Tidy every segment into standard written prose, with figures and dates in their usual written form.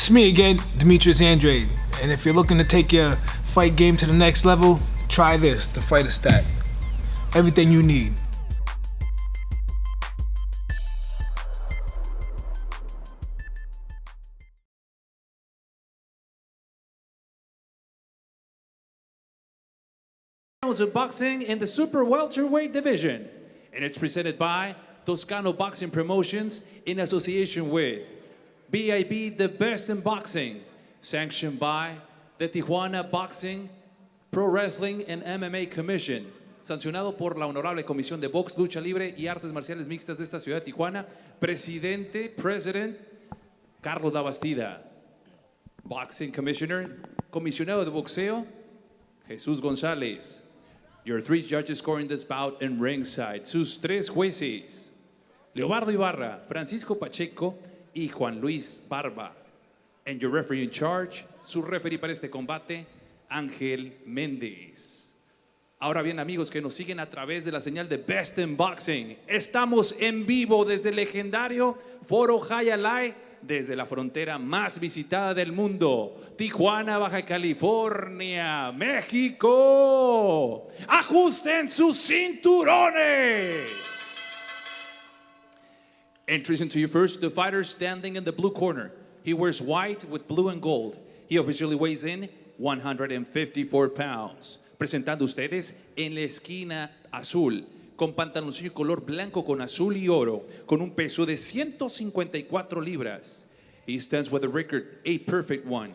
It's me again, Demetrius Andrade, and if you're looking to take your fight game to the next level, try this, the Fighter Stack. Everything you need. Of boxing in the super welterweight division, and it's presented by Toscano Boxing Promotions in association with BIB, the best in boxing, sanctioned by the Tijuana Boxing, Pro Wrestling and MMA Commission, sancionado por la honorable Comisión de Box, Lucha Libre y Artes Marciales Mixtas de esta ciudad de Tijuana, President Carlos Labastida, Boxing Commissioner, Comisionado de Boxeo, Jesús González. Your three judges scoring this bout in ringside. Sus tres jueces, Leobardo Ibarra, Francisco Pacheco y Juan Luis Barba. And your referee in charge, su referee para este combate, Ángel Méndez. Ahora bien, amigos que nos siguen a través de la señal de Best in Boxing, estamos en vivo desde el legendario Foro Hayalay, desde la frontera más visitada del mundo, Tijuana, Baja California, México. ¡Ajusten sus cinturones! Introducing to you first, the fighter standing in the blue corner. He wears white with blue and gold. He officially weighs in 154 pounds. Presentando ustedes en la esquina azul, con pantaloncillo color blanco con azul y oro, con un peso de 154 libras. He stands with a record, a perfect one.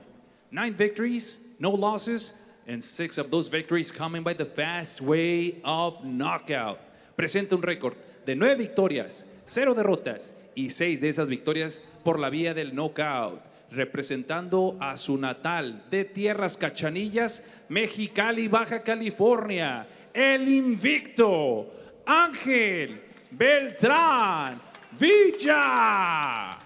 9 victories, no losses, and 6 of those victories coming by the fast way of knockout. Presenta un récord de 9 victorias, 0 derrotas, y 6 de esas victorias por la vía del knockout. Representando a su natal de tierras cachanillas, Mexicali, Baja California, el invicto Angel Beltran Villa.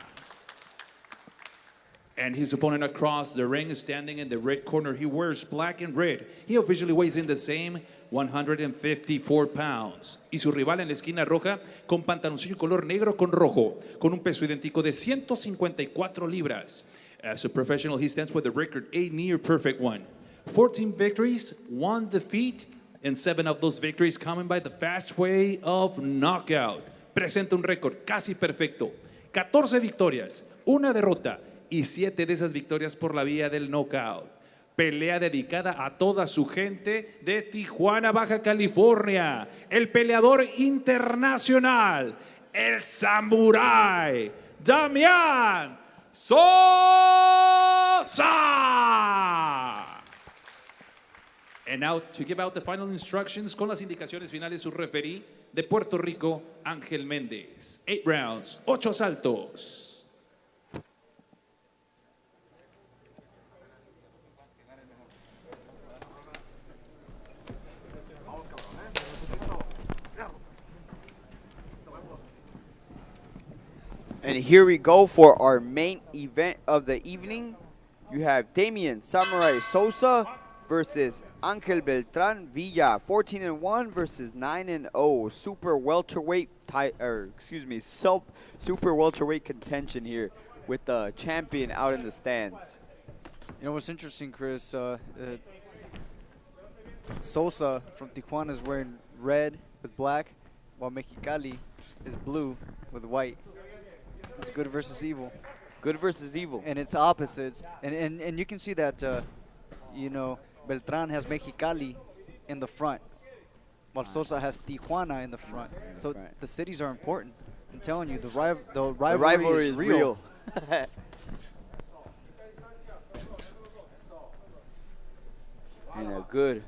And his opponent across the ring is standing in the red corner. He wears black and red. He officially weighs in the same 154 pounds. Y su rival en la esquina roja con pantaloncillo color negro con rojo, con un peso idéntico de 154 libras. As a professional, he stands with a record, a near perfect one. 14 victories, 1 defeat, and 7 of those victories coming by the fast way of knockout. Presenta un récord casi perfecto. 14 victorias, 1 derrota y 7 de esas victorias por la vía del knockout. Pelea dedicada a toda su gente de Tijuana, Baja California. El peleador internacional, el Samurai Damian Sosa. And now to give out the final instructions con las indicaciones finales, su referee de Puerto Rico, Ángel Méndez. 8 rounds, 8 asaltos. And here we go for our main event of the evening. You have Damian Samurai Sosa versus Angel Beltran Villa, 14-1 versus 9-0. Super welterweight super welterweight contention here with the champion out in the stands. You know what's interesting, Chris? Sosa from Tijuana is wearing red with black, while Mexicali is blue with white. It's good versus evil. Good versus evil. And it's opposites. And you can see that, Beltran has Mexicali in the front, while Sosa has Tijuana in the front. So the cities are important. I'm telling you, the rivalry is real. And a good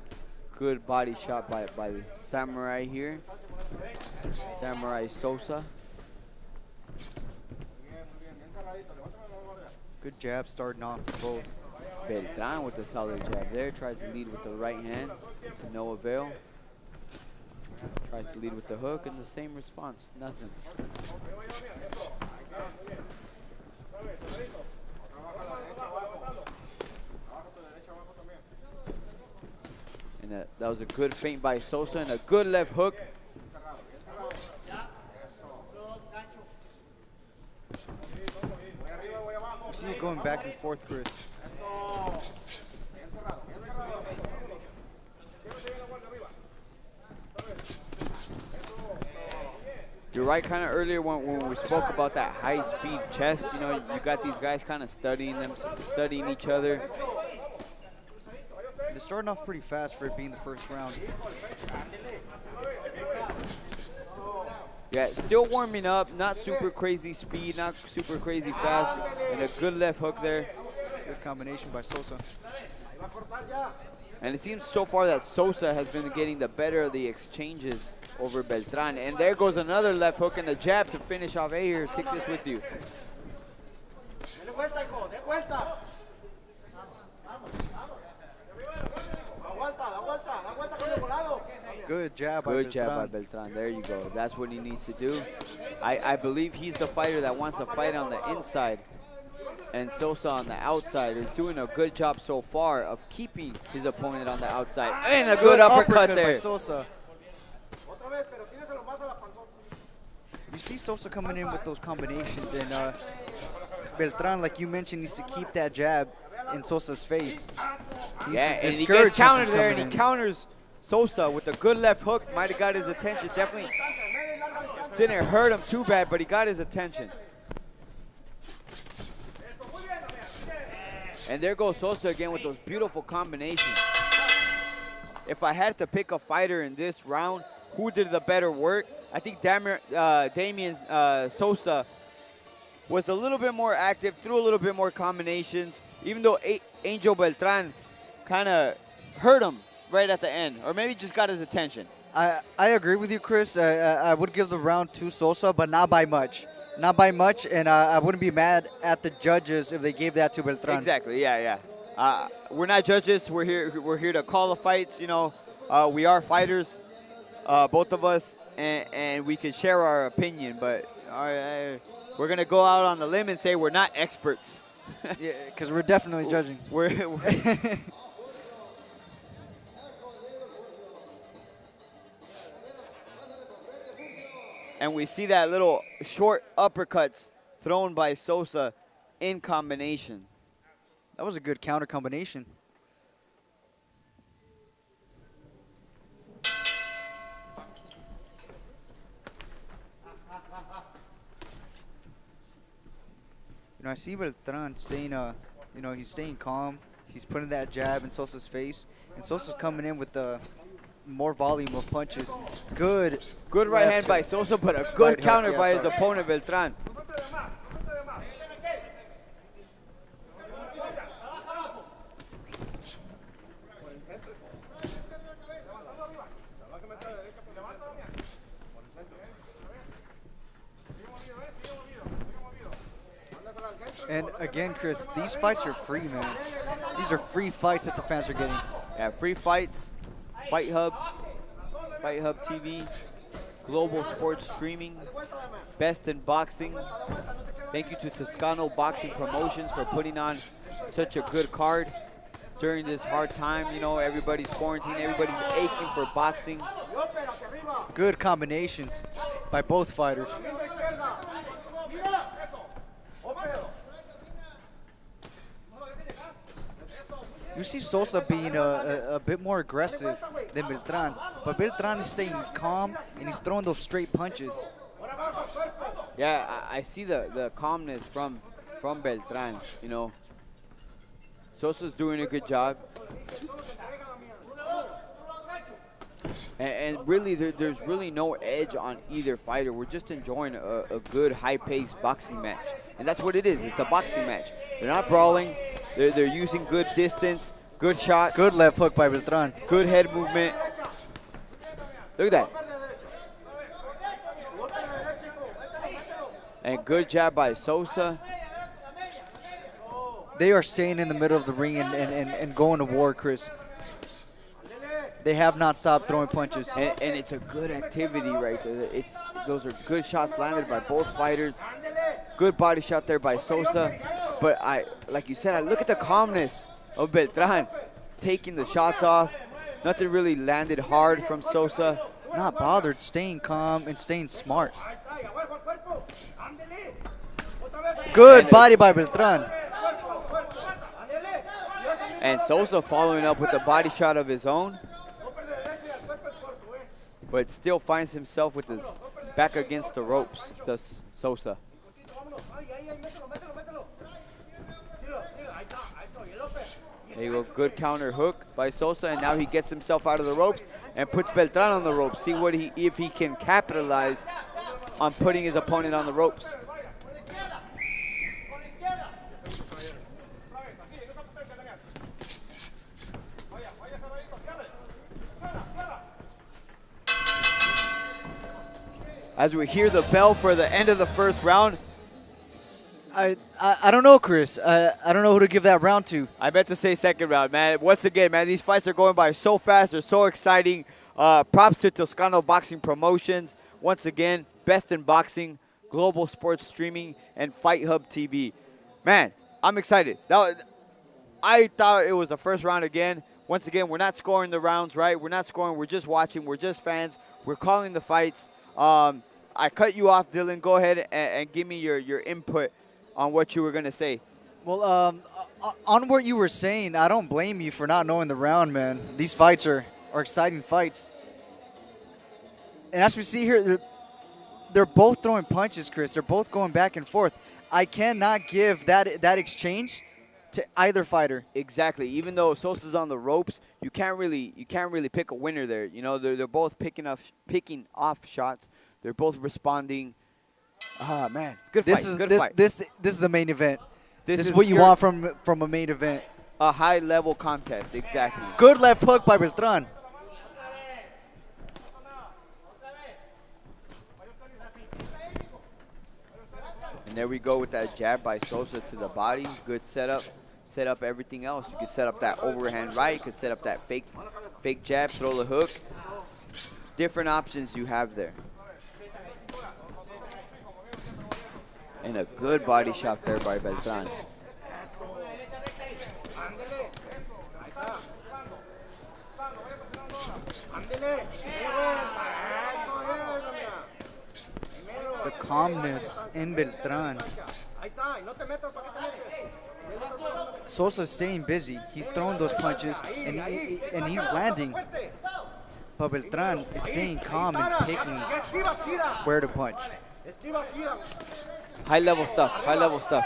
body shot by the Samurai here. Samurai Sosa. Good jab starting off for both. Beltran with a solid jab there. Tries to lead with the right hand. To no avail. Tries to lead with the hook and the same response. Nothing. And that was a good feint by Sosa and a good left hook. See it going back and forth, Chris. You're right, kind of earlier when we spoke about that high-speed chest, you know, you got these guys kind of studying each other. They're starting off pretty fast for it being the first round. Yeah, still warming up, not super crazy speed, not super crazy fast, and a good left hook there. Good combination by Sosa. And it seems so far that Sosa has been getting the better of the exchanges over Beltran. And there goes another left hook and a jab to finish off. Hey, here, take this with you. Good jab by Good jab by Beltran. There you go. That's what he needs to do. I believe he's the fighter that wants to fight on the inside. And Sosa on the outside is doing a good job so far of keeping his opponent on the outside. And a good uppercut there. By Sosa. You see Sosa coming in with those combinations, and Beltran, like you mentioned, needs to keep that jab in Sosa's face. Yeah, and he gets countered there, and he counters Sosa with a good left hook. Might have got his attention. Definitely didn't hurt him too bad, but he got his attention. And there goes Sosa again with those beautiful combinations. If I had to pick a fighter in this round, who did the better work? I think Damian Sosa was a little bit more active, threw a little bit more combinations, even though Angel Beltran kind of hurt him right at the end, or maybe just got his attention. I agree with you, Chris. I would give the round to Sosa, but not by much. Not by much, and I wouldn't be mad at the judges if they gave that to Beltran. Exactly, yeah. We're not judges. We're here to call the fights. You know, we are fighters, both of us, and we can share our opinion. But we're gonna go out on the limb and say we're not experts. Yeah, because we're definitely judging. And we see that little short uppercuts thrown by Sosa in combination. That was a good counter combination. You know, I see Beltran staying, he's staying calm. He's putting that jab in Sosa's face, and Sosa's coming in with the more volume of punches. Good right hand by Sosa, but a good counter by his opponent, Beltran. And again, Chris, these fights are free, man. These are free fights that the fans are getting. Yeah, free fights. Fight Hub TV, Global Sports Streaming, Best in Boxing. Thank you to Toscano Boxing Promotions for putting on such a good card during this hard time. You know, everybody's quarantined, everybody's aching for boxing. Good combinations by both fighters. You see Sosa being a bit more aggressive than Beltran, but Beltran is staying calm and he's throwing those straight punches. Yeah, I see the calmness from Beltran, you know. Sosa's doing a good job. And really, there's really no edge on either fighter. We're just enjoying a good, high-paced boxing match. And that's what it is. It's a boxing match. They're not brawling. They're using good distance, good shots. Good left hook by Beltran. Good head movement. Look at that. And good jab by Sosa. They are staying in the middle of the ring and going to war, Chris. They have not stopped throwing punches. And it's a good activity right there. Those are good shots landed by both fighters. Good body shot there by Sosa. But like you said, I look at the calmness of Beltran, taking the shots off. Nothing really landed hard from Sosa. Not bothered, staying calm and staying smart. Good body by Beltran. And Sosa following up with a body shot of his own. But still finds himself with his back against the ropes, does Sosa. There you go, good counter hook by Sosa, and now he gets himself out of the ropes and puts Beltran on the ropes. See if he can capitalize on putting his opponent on the ropes. As we hear the bell for the end of the first round. I don't know, Chris. I don't know who to give that round to. I meant to say second round, man. Once again, man, these fights are going by so fast. They're so exciting. Props to Toscano Boxing Promotions. Once again, best in boxing, global sports streaming, and Fight Hub TV. Man, I'm excited. I thought it was the first round again. Once again, we're not scoring the rounds, right? We're not scoring. We're just watching. We're just fans. We're calling the fights. I cut you off, Dylan. Go ahead and give me your input on what you were going to say. Well, on what you were saying, I don't blame you for not knowing the round, man. These fights are exciting fights. And as we see here, they're both throwing punches, Chris. They're both going back and forth. I cannot give that exchange to either fighter. Exactly. Even though Sosa's on the ropes, you can't really pick a winner there. You know, they're both picking off shots. They're both responding. Ah, man, good fight. This is the main event. This is what you want from a main event. A high level contest, exactly. Good left hook by Beltran. And there we go with that jab by Sosa to the body. Good setup. Set up everything else. You can set up that overhand right. You can set up that fake jab, throw the hook. Different options you have there. And a good body shot there by Beltran. The calmness in Beltran. Sosa's staying busy. He's throwing those punches, and he's landing. But Beltran is staying calm and picking where to punch. High level stuff.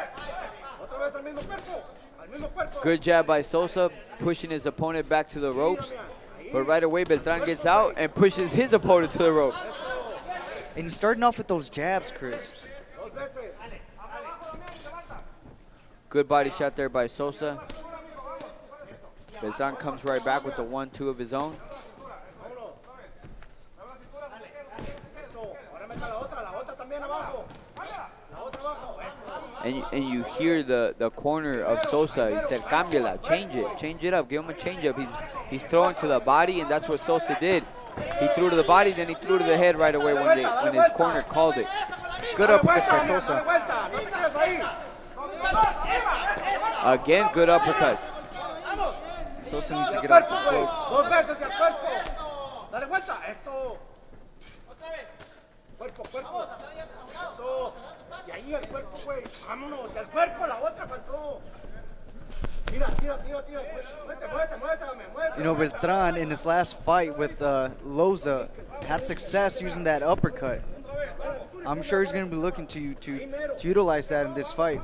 Good jab by Sosa, pushing his opponent back to the ropes. But right away, Beltran gets out and pushes his opponent to the ropes. And he's starting off with those jabs, Chris. Good body shot there by Sosa. Beltran comes right back with the 1-2 of his own. And you hear the corner of Sosa. He said, "Cámbiala, change it up, give him a change up." He's throwing to the body, and that's what Sosa did. He threw to the body, then he threw to the head right away when his corner called it. Good uppercuts by Sosa. Again, good uppercuts. Sosa needs to get off the ropes. You know, Beltran in his last fight with Loza had success using that uppercut. I'm sure he's going to be looking to utilize that in this fight.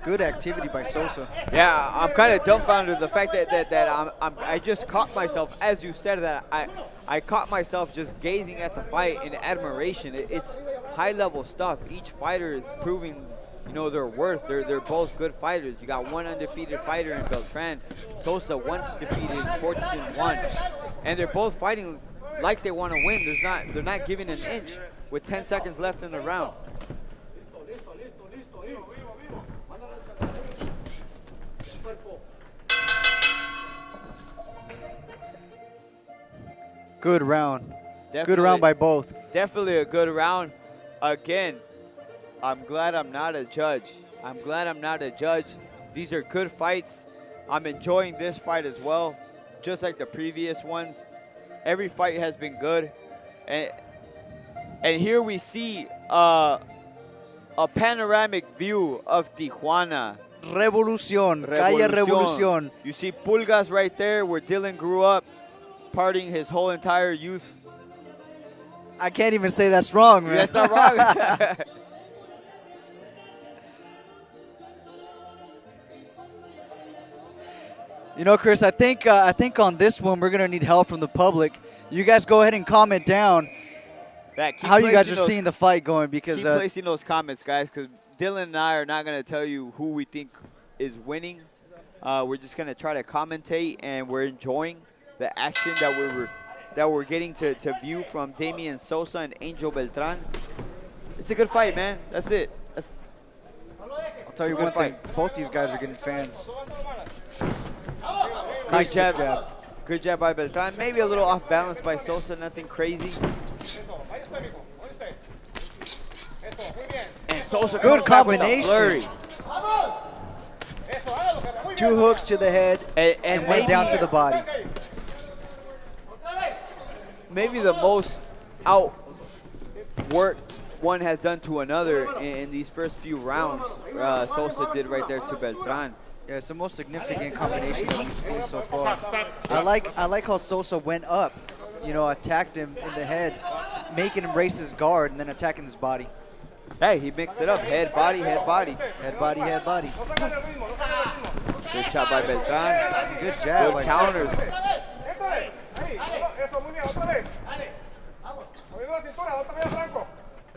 Good activity by Sosa. Yeah, I'm kind of dumbfounded the fact that I just caught myself, as you said that, I caught myself just gazing at the fight in admiration. It's high-level stuff. Each fighter is proving, you know, their worth. They're both good fighters. You got one undefeated fighter in Beltran. Sosa once defeated, 14-1. And they're both fighting like they want to win. They're not giving an inch with 10 seconds left in the round. Good round. Definitely, good round by both. Definitely a good round. Again, I'm glad I'm not a judge. These are good fights. I'm enjoying this fight as well, just like the previous ones. Every fight has been good. And here we see a panoramic view of Tijuana. Revolucion. Calle Revolucion. You see Pulgas right there where Dylan grew up, partying his whole entire youth. I can't even say that's wrong, man. That's not wrong. You know, Chris, I think on this one we're gonna need help from the public. You guys go ahead and comment down how you guys are seeing the fight going, because keep placing those comments, guys, because Dylan and I are not gonna tell you who we think is winning. We're just gonna try to commentate, and we're enjoying the action that we're getting to view from Damian Sosa and Angel Beltran. It's a good fight, man. That's it. I'll tell you one thing. Both these guys are getting fans. Nice jab. Good jab by Beltran. Maybe a little off balance by Sosa. Nothing crazy. And Sosa good combination. Flurry. 2 hooks to the head and went down to the body. Maybe the most outwork one has done to another in these first few rounds. Sosa did right there to Beltran. Yeah, it's the most significant combination we've seen so far. I like how Sosa went up, you know, attacked him in the head, making him raise his guard, and then attacking his body. Hey, he mixed it up. Head, body, head, body. Head, body, head, body. Good shot by Beltran. Good jab. Good counters.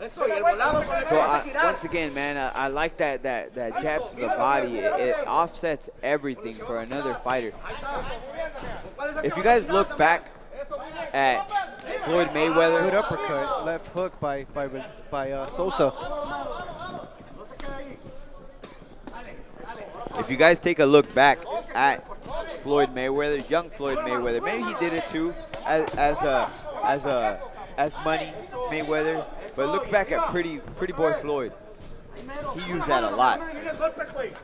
So once again, man, I like that jab to the body. It offsets everything for another fighter. If you guys look back at Floyd Mayweather, good uppercut, left hook by Sosa. If you guys take a look back at Floyd Mayweather, young Floyd Mayweather, maybe he did it too as Money Mayweather. But look back at Pretty Boy Floyd. He used that a lot.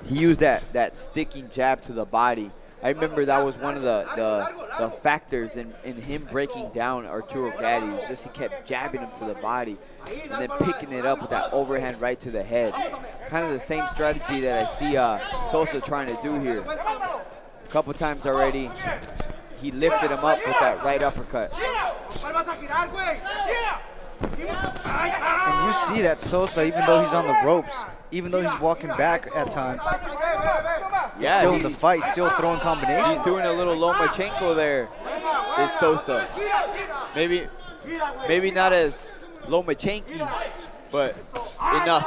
He used that sticking jab to the body. I remember that was one of the factors in him breaking down Arturo Gatti. It's just he kept jabbing him to the body and then picking it up with that overhand right to the head. Kind of the same strategy that I see Sosa trying to do here. A couple times already, he lifted him up with that right uppercut. And you see that Sosa, even though he's on the ropes, even though he's walking back at times, he's still in the fight, still throwing combinations. He's doing a little Lomachenko there, is Sosa. Maybe not as Lomachenko, but enough.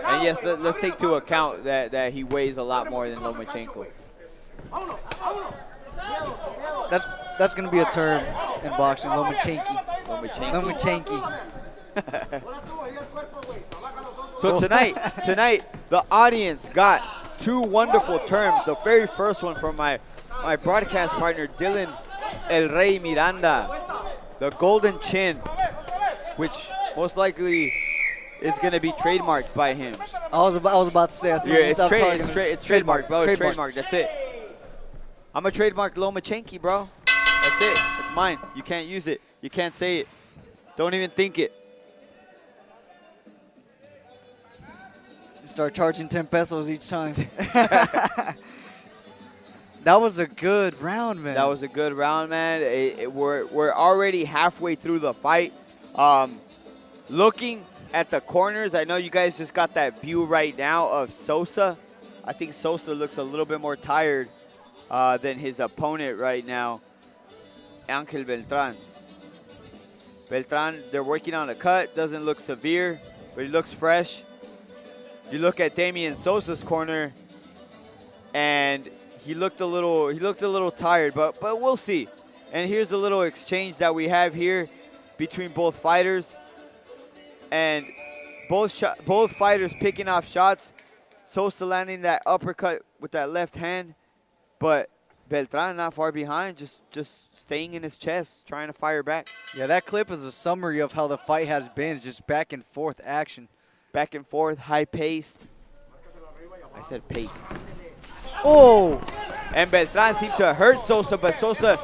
And yes, let's take into account that he weighs a lot more than Lomachenko. That's going to be a term in boxing, Lomachenko. So tonight, the audience got 2 wonderful terms. The very first one from my broadcast partner, Dylan El Rey Miranda, the golden chin, which most likely is going to be trademarked by him. I was about to say, it's trademarked, bro. It's trademarked. That's it. I'm a trademark Lomachenko, bro. That's it. It's mine. You can't use it. You can't say it. Don't even think it. Start charging 10 pesos each time. That was a good round, man. That was a good round, man. We're already halfway through the fight. Looking at the corners, I know you guys just got that view right now of Sosa. I think Sosa looks a little bit more tired than his opponent right now, Angel Beltran. Beltran, they're working on a cut. Doesn't look severe, but he looks fresh. You look at Damian Sosa's corner, and he looked a little tired, but we'll see. And here's a little exchange that we have here between both fighters, and both fighters picking off shots. Sosa landing that uppercut with that left hand, but Beltran not far behind, just staying in his chest, trying to fire back. Yeah, that clip is a summary of how the fight has been, just back and forth action. Back and forth, high-paced. I said paced. Oh! And Beltran seemed to hurt Sosa, but Sosa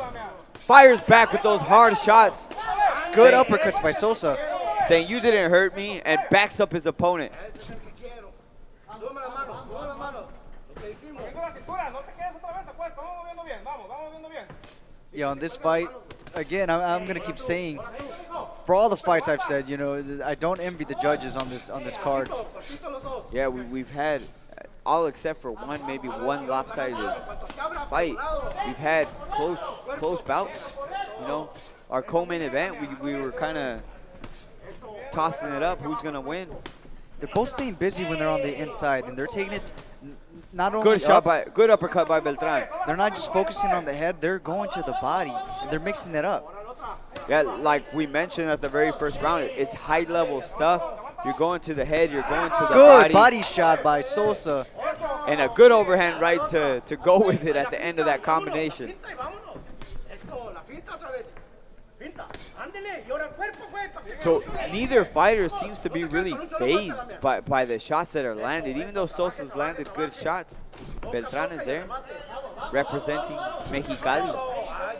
fires back with those hard shots. Good uppercuts by Sosa. Saying you didn't hurt me, and backs up his opponent. Yeah, on this fight, again, I'm gonna keep saying, for all the fights I've said, you know, I don't envy the judges on this card. Yeah, we've had, all except for one, maybe one lopsided fight. We've had close bouts. You know, our co-main event, we were kind of tossing it up. Who's gonna win? They're both staying busy when they're on the inside, and they're taking it not only Good uppercut by Beltran. They're not just focusing on the head; they're going to the body, and they're mixing it up. Yeah, like we mentioned at the very first round, it's high-level stuff. You're going to the head, you're going to the body. Good body shot by Sosa. And a good overhand right to go with it at the end of that combination. So neither fighter seems to be really fazed by the shots that are landed. Even though Sosa's landed good shots, Beltran is there representing Mexicali.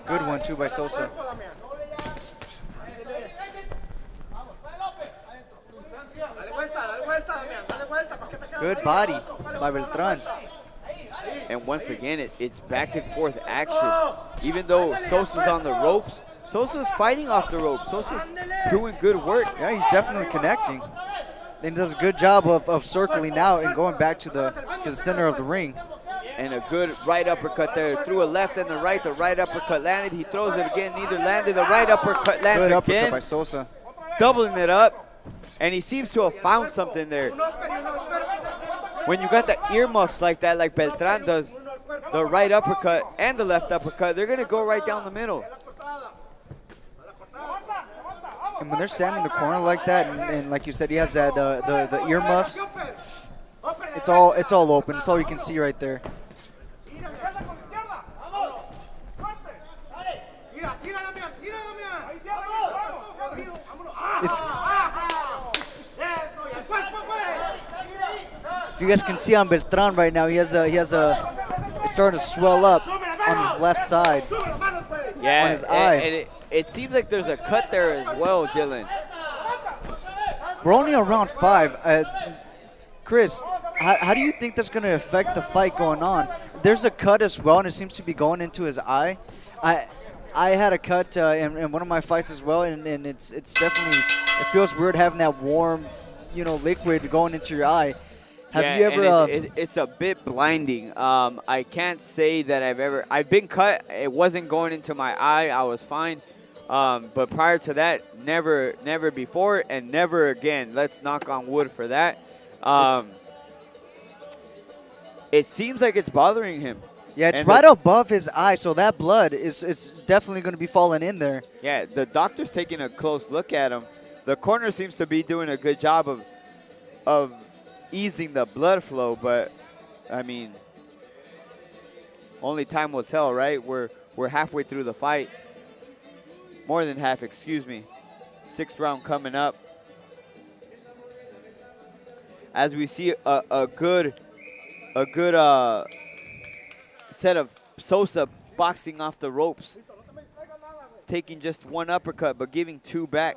Good one too by Sosa. Good body by Beltran. And once again, it's back and forth action. Even though Sosa's on the ropes, Sosa's fighting off the ropes. Sosa's doing good work. Yeah, he's definitely connecting. And does a good job of circling out and going back to the center of the ring. And a good right uppercut there. Threw a left and the right uppercut landed. He throws it again, neither landed. The right uppercut lands good again. Uppercut by Sosa. Doubling it up. And he seems to have found something there. When you got the earmuffs like that, like Beltran does, the right uppercut and the left uppercut, they're going to go right down the middle. And when they're standing in the corner like that, and like you said, he has that the earmuffs, it's all open. It's all you can see right there. If you guys can see on Beltran right now, it's starting to swell up on his left side. Yeah, on his eye. And it seems like there's a cut there as well, Dylan. We're only on round 5. Chris, how do you think that's going to affect the fight going on? There's a cut as well, and it seems to be going into his eye. I had a cut in one of my fights as well, and it's definitely, it feels weird having that warm, liquid going into your eye. Have you ever? It's a bit blinding. I can't say that I've been cut. It wasn't going into my eye. I was fine. But prior to that, never before and never again. Let's knock on wood for that. It seems like it's bothering him. Yeah, it's right above his eye, so that blood is definitely going to be falling in there. Yeah, the doctor's taking a close look at him. The corner seems to be doing a good job of easing the blood flow, but I mean, only time will tell, right? We're halfway through the fight. More than half, excuse me. 6th round coming up. As we see a good set of Sosa boxing off the ropes, taking just one uppercut but giving 2 back.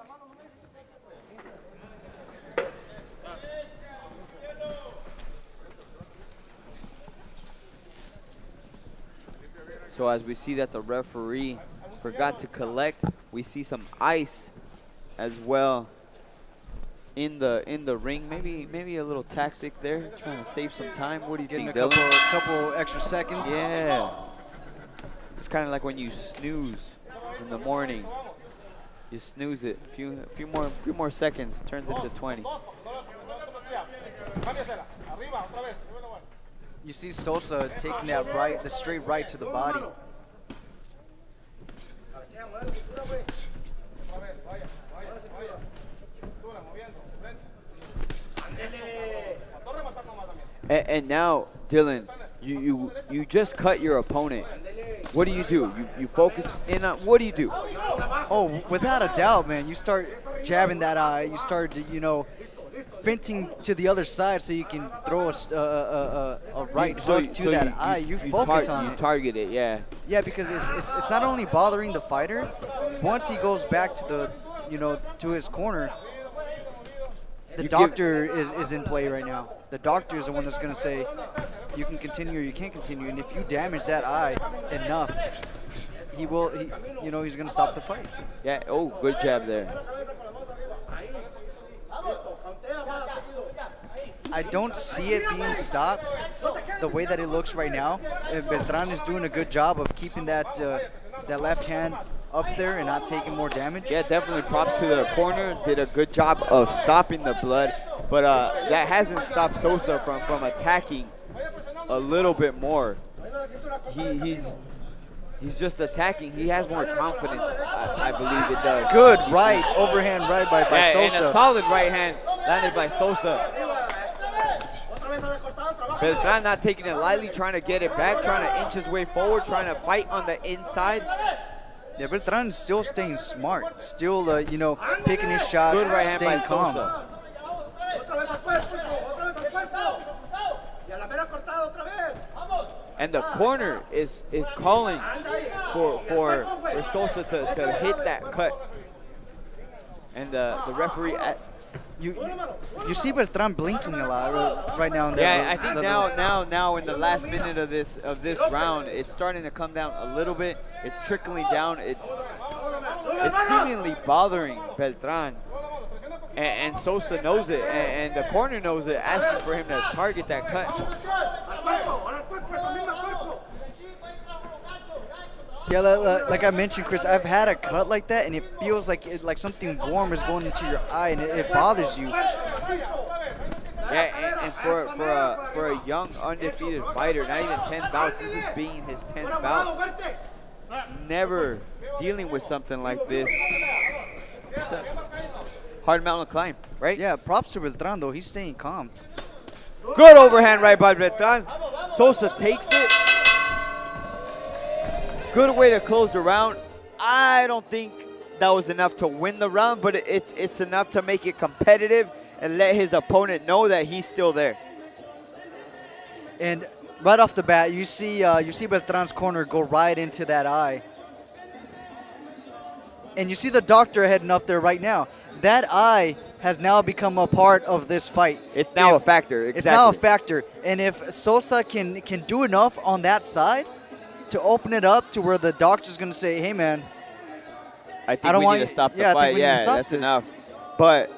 So as we see that the referee forgot to collect, we see some ice as well in the ring. Maybe a little tactic there, trying to save some time. What do you think, Dylan? A couple extra seconds. Yeah. It's kind of like when you snooze in the morning. You snooze it. A few more seconds turns into 20. You see Sosa taking that the straight right to the body. And now, Dylan, you just cut your opponent. What do? You focus in on, what do you do? Oh, without a doubt, man. You start jabbing that eye. You start to, finting to the other side so you can throw a right hook to that eye. You focus on you it. target it, yeah. Yeah, because it's not only bothering the fighter. Once he goes back to the, to his corner, the doctor is in play right now. The doctor is the one that's going to say you can continue or you can't continue. And if you damage that eye enough, he's going to stop the fight. Yeah, oh, good jab there. I don't see it being stopped the way that it looks right now. Beltran is doing a good job of keeping that left hand up there and not taking more damage. Yeah, definitely props to the corner. Did a good job of stopping the blood. But that hasn't stopped Sosa from attacking a little bit more. He's just attacking. He has more confidence, I believe it does. Good right, overhand right by Sosa. And a solid right hand landed by Sosa. Beltran not taking it lightly, trying to get it back, trying to inch his way forward, trying to fight on the inside. Yeah, Beltran is still staying smart, still, picking his shots, good right hand staying by calm. Sosa. And the corner is calling for Sosa to hit that cut. And the referee you see Beltran blinking a lot right now. I think now in the last minute of this round, it's starting to come down a little bit. It's trickling down. It's seemingly bothering Beltran. And Sosa knows it, and the corner knows it, asking for him to target that cut. Yeah, like I mentioned, Chris, I've had a cut like that, and it feels like something warm is going into your eye, and it bothers you. Yeah, and for a young, undefeated fighter, not even 10 bouts, this is being his 10th bout. Never dealing with something like this. It's a hard mountain to climb, right? Yeah, props to Beltran, though. He's staying calm. Good overhand right by Beltran. Sosa takes it. Good way to close the round. I don't think that was enough to win the round, but it's enough to make it competitive and let his opponent know that he's still there. And right off the bat, you see Beltran's corner go right into that eye. And you see the doctor heading up there right now. That eye has now become a part of this fight. It's now a factor. Exactly. It's now a factor. And if Sosa can do enough on that side to open it up to where the doctor's going to say, hey, man, I think we need to stop the fight. Yeah, that's enough. But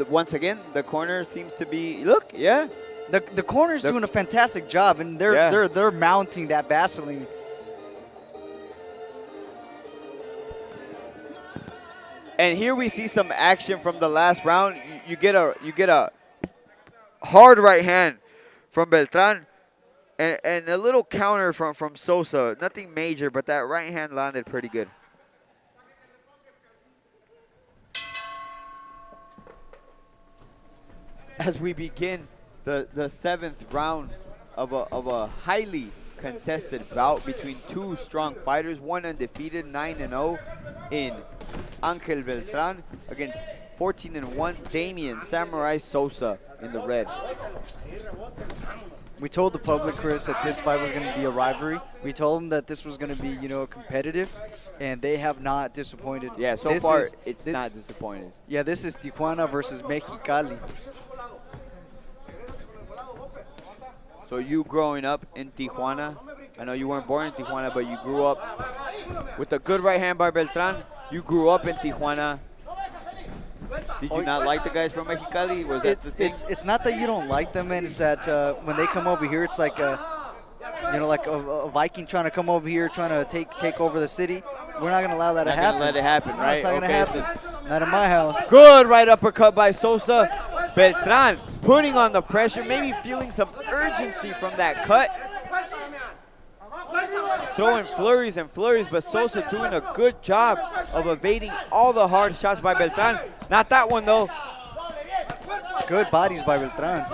once again, the corner seems to be, look, yeah. The corner's doing a fantastic job, and they're mounting that Vaseline. And here we see some action from the last round. You get a hard right hand from Beltran and a little counter from Sosa. Nothing major, but that right hand landed pretty good. As we begin the 7th round of a highly contested bout between two strong fighters, one undefeated, 9-0 in Angel Beltran against 14-1 Damian Samurai Sosa in the red. We told the public, Chris, that this fight was going to be a rivalry. We told them that this was going to be, competitive, and they have not disappointed. Yeah, so far it's not disappointed. Yeah, this is Tijuana versus Mexicali. So you growing up in Tijuana, I know you weren't born in Tijuana, but you grew up with a good right hand by Beltran. You grew up in Tijuana. Did you not like the guys from Mexicali? Was that the thing? It's not that you don't like them, man. It's that when they come over here, it's like a Viking trying to come over here, trying to take over the city. We're not going to allow that to happen. Let it happen, right? It's not going to happen. Not in my house. Good right uppercut by Sosa. Beltran putting on the pressure, maybe feeling some urgency from that cut. Throwing flurries and flurries, but Sosa doing a good job of evading all the hard shots by Beltran. Not that one, though. Good bodies by Beltran.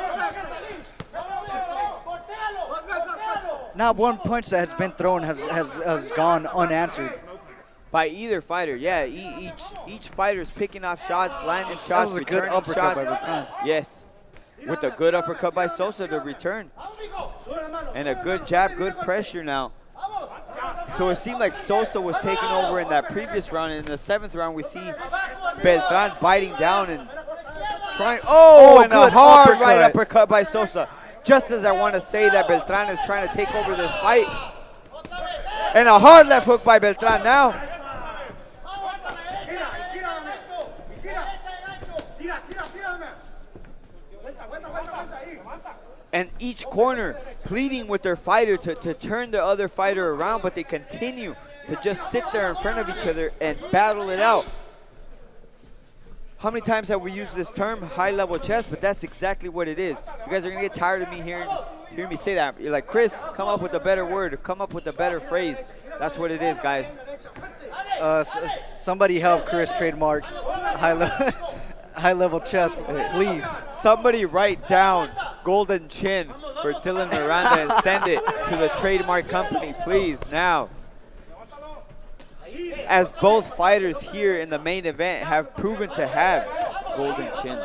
Not one punch that has been thrown has gone unanswered. By either fighter, yeah. Each fighter's picking off shots, landing shots, That was a good returning uppercut shots. by Beltran. Yes. with a good uppercut by Sosa to return. And a good jab, good pressure now. So it seemed like Sosa was taking over in that previous round. In the 7th round, we see Beltran biting down and trying. Oh, and a hard uppercut. Right uppercut by Sosa. Just as I want to say that Beltran is trying to take over this fight. And a hard left hook by Beltran now. And each corner pleading with their fighter to turn the other fighter around, but they continue to just sit there in front of each other and battle it out. How many times have we used this term, high-level chess? But that's exactly what it is. You guys are going to get tired of me hearing me say that. You're like, Chris, come up with a better word. Come up with a better phrase. That's what it is, guys. Somebody help Chris trademark high-level chess, please. Somebody write down Golden Chin for Dylan Miranda and send it to the trademark company, please, now. As both fighters here in the main event have proven to have Golden Chins.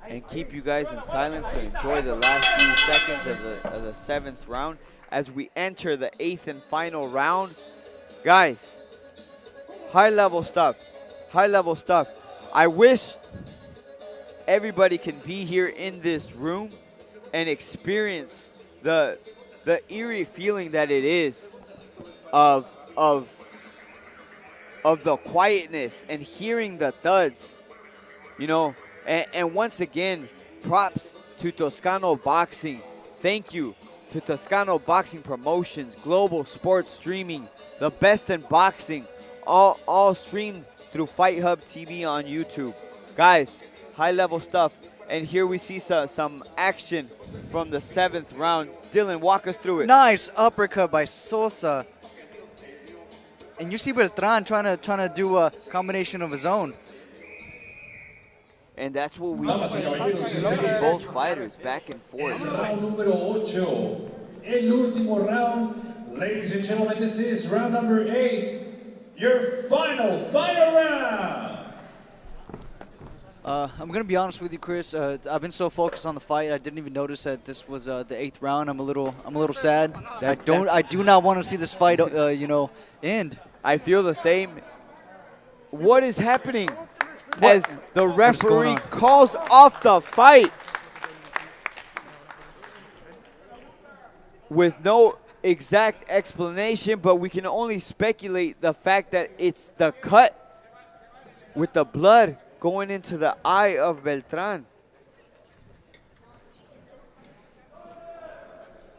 And keep you guys in silence to enjoy the last few seconds of the 7th round as we enter the 8th and final round. Guys, high-level stuff. High-level stuff. I wish everybody can be here in this room and experience the eerie feeling that it is of the quietness and hearing the thuds, you know. And once again, props to Toscano Boxing. Thank you to Toscano Boxing Promotions, Global Sports Streaming, the best in boxing, all streamed through Fight Hub TV on YouTube. Guys, high-level stuff. And here we see some action from the 7th round. Dylan, walk us through it. Nice uppercut by Sosa. And you see Beltran trying to do a combination of his own. And that's what we see both fighters back and forth. Round número 8. El último round. Ladies and gentlemen, this is round number 8. Your final round. I'm going to be honest with you, Chris. I've been so focused on the fight, I didn't even notice that this was the 8th round. I'm a little sad. I do not want to see this fight, end. I feel the same. What is happening? As the referee calls off the fight with no exact explanation, but we can only speculate the fact that it's the cut with the blood going into the eye of Beltran.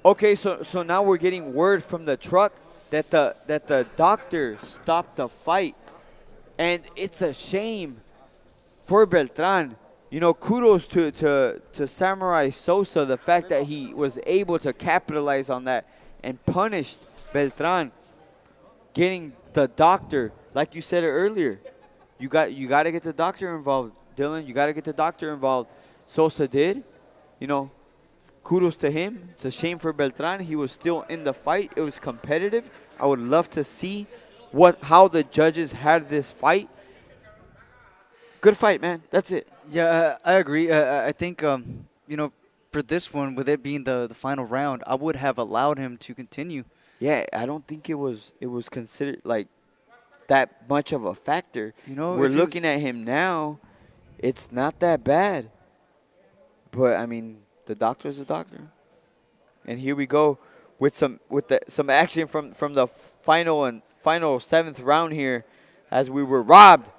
Okay, so now we're getting word from the truck that the doctor stopped the fight, and it's a shame for Beltran. You know, kudos to Samurai Sosa, the fact that he was able to capitalize on that and punished Beltran, getting the doctor, like you said earlier. You got to get the doctor involved, Dylan. You got to get the doctor involved. Sosa did. You know, kudos to him. It's a shame for Beltran. He was still in the fight. It was competitive. I would love to see how the judges had this fight. Good fight, man. That's it. Yeah, I agree. I think, for this one, with it being the final round, I would have allowed him to continue. Yeah, I don't think it was considered like that much of a factor. You know, we're looking at him now. It's not that bad. But I mean, the doctor's a doctor. And here we go with some action from the final 7th round here, as we were robbed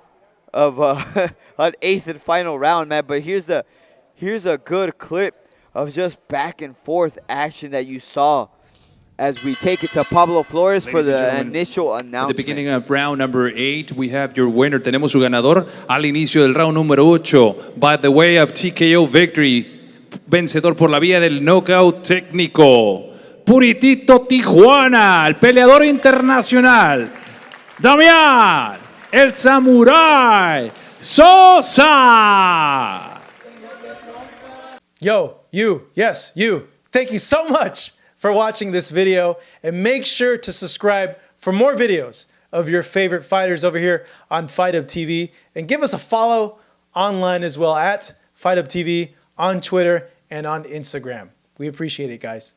of an 8th and final round, man. But here's a good clip of just back and forth action that you saw as we take it to Pablo Flores for the initial announcement. At the beginning of round number 8, we have your winner. Tenemos su ganador al inicio del round número 8 by the way of TKO victory. Vencedor por la vía del knockout técnico. Puritito Tijuana, el peleador internacional. Damian, el Samurai Sosa. Yo, you, yes, you. Thank you so much for watching this video, and make sure to subscribe for more videos of your favorite fighters over here on Fight Up TV, and give us a follow online as well at Fight Up TV on Twitter and on Instagram. We appreciate it, guys.